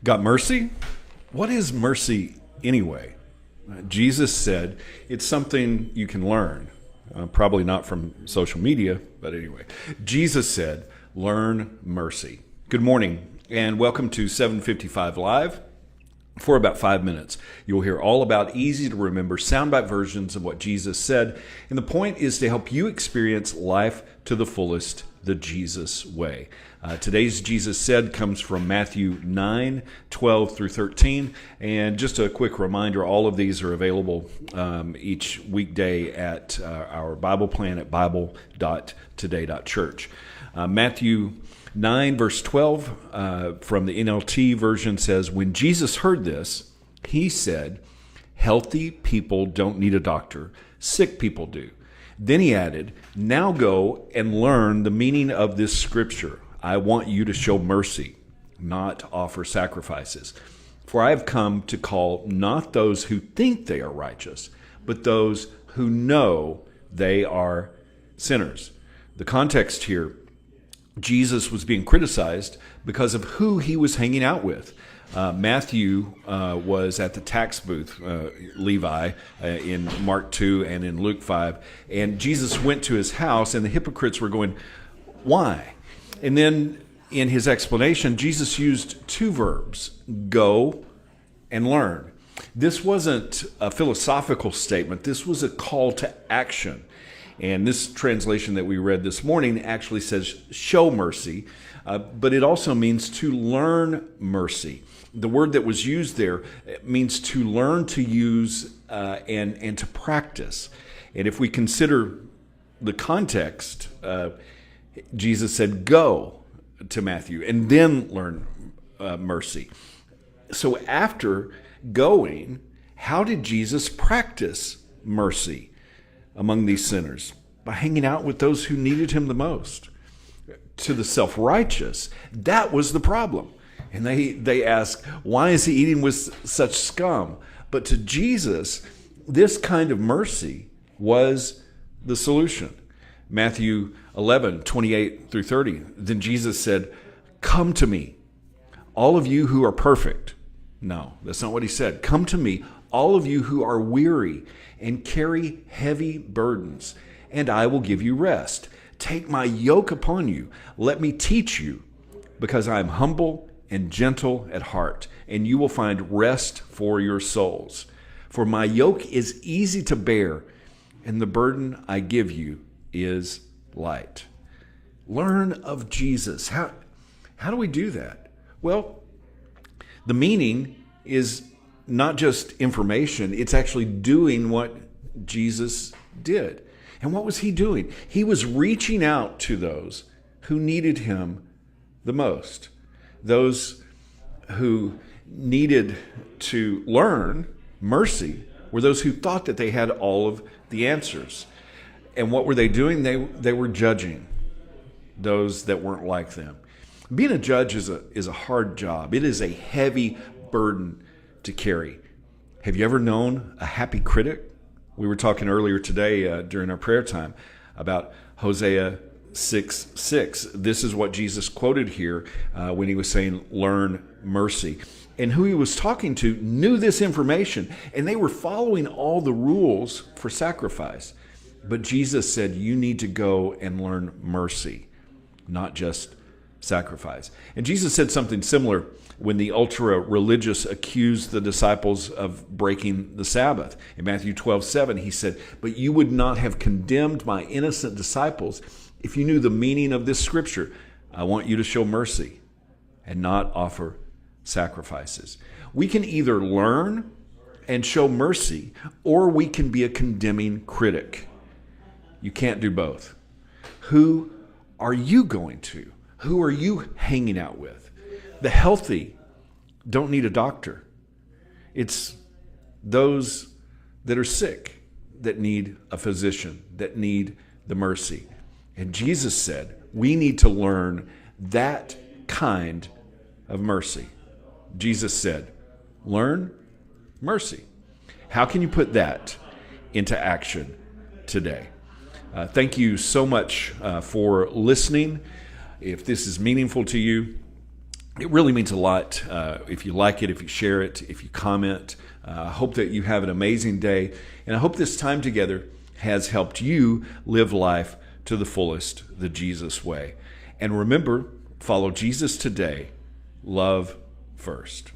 Got mercy? What is mercy anyway? Jesus said it's something you can learn. Probably not from social media, but anyway. Jesus said, learn mercy. Good morning, and welcome to 755 Live. For about 5 minutes, you'll hear all about easy-to-remember soundbite versions of what Jesus said, and the point is to help you experience life to the fullest the Jesus way. Today's Jesus Said comes from Matthew 9:12 through 13, and just a quick reminder, all of these are available each weekday at our Bible plan at bible.today.church. Matthew 9 verse 12 from the NLT version says, when Jesus heard this, he said, healthy people don't need a doctor, sick people do. Then he added, now go and learn the meaning of this scripture. I want you to show mercy, not offer sacrifices. For I have come to call not those who think they are righteous, but those who know they are sinners. The context here, Jesus was being criticized because of who he was hanging out with. Matthew was at the tax booth, Levi, in Mark 2 and in Luke 5. And Jesus went to his house, and the hypocrites were going, why? And then in his explanation, Jesus used two verbs, go and learn. This wasn't a philosophical statement. This was a call to action. And this translation that we read this morning actually says show mercy, but it also means to learn mercy. The word that was used there means to learn to use and to practice. And if we consider the context, Jesus said, go to Matthew and then learn mercy. So after going, how did Jesus practice mercy among these sinners? By hanging out with those who needed him the most. To the self-righteous, that was the problem. And they ask, why is he eating with such scum? But to Jesus, this kind of mercy was the solution. Matthew 11:28 through 30. Then Jesus said, come to me, all of you who are perfect. No, that's not what he said. Come to me, all of you who are weary and carry heavy burdens, and I will give you rest. Take my yoke upon you. Let me teach you, because I am humble and gentle at heart, and you will find rest for your souls. For my yoke is easy to bear, and the burden I give you is light. Learn of Jesus. How do we do that? Well, the meaning is not just information, it's actually doing what Jesus did. And what was he doing? He was reaching out to those who needed him the most. Those who needed to learn mercy were those who thought that they had all of the answers. And what were they doing? They were judging those that weren't like them. Being a judge is a hard job. It is a heavy burden to carry. Have you ever known a happy critic? We were talking earlier today during our prayer time about Hosea 6:6. This is what Jesus quoted here when he was saying, learn mercy. And who he was talking to knew this information, and they were following all the rules for sacrifice. But Jesus said, you need to go and learn mercy, not just sacrifice. And Jesus said something similar when the ultra-religious accused the disciples of breaking the Sabbath. In Matthew 12:7, he said, but you would not have condemned my innocent disciples if you knew the meaning of this scripture. I want you to show mercy and not offer sacrifices. We can either learn and show mercy, or we can be a condemning critic. You can't do both. Who are you going to? Who are you hanging out with? The healthy don't need a doctor. It's those that are sick that need a physician, that need the mercy. And Jesus said, we need to learn that kind of mercy. Jesus said, learn mercy. How can you put that into action today? Thank you so much for listening. If this is meaningful to you, It really means a lot if you like it, if you share it, if you comment. I hope that you have an amazing day, and I hope this time together has helped you live life to the fullest, the Jesus way. And remember, follow Jesus today. Love first.